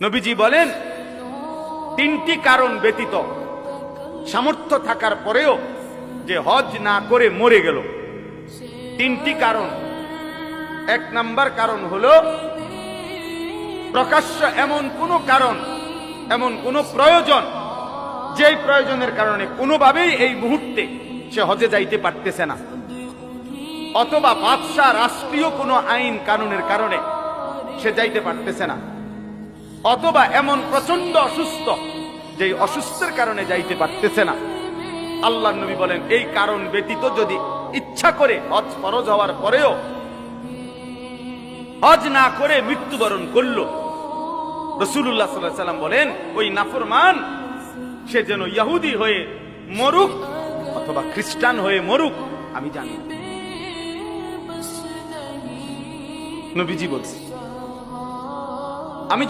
নবীজি বলেন, তিনটি কারণ ব্যতীত সামর্থ্য থাকার পরেও যে হজ না করে মরে গেল, তিনটি কারণ। এক নাম্বার কারণ হলো প্রকাশ্য এমন কোন কারণ, এমন কোন প্রয়োজন, যেই প্রয়োজনের কারণে কোনোভাবেই এই মুহূর্তে সে হজে যাইতে পারতেছে না, অথবা বাদশাহ রাষ্ট্রীয় কোনো আইন কানুনের কারণে সে যাইতে পারতেছে না, অথবা এমন প্রচন্ড অসুস্থ যে অসুস্থের কারণে যাইতে পারতেছে না। আল্লাহর নবী বলেন, এই কারণ ব্যতীত যদি ইচ্ছা করে হজ ফরজ হওয়ার পরেও হজ না করে মৃত্যুবরণ করলো, রাসূলুল্লাহ সাল্লাল্লাহু আলাইহি ওয়াসাল্লাম বলেন, ওই নাফরমান সে যেন ইহুদি হয়ে মরুক অথবা খ্রিস্টান হয়ে মরুক, আমি জানি না। নবীজি বলছে, আমি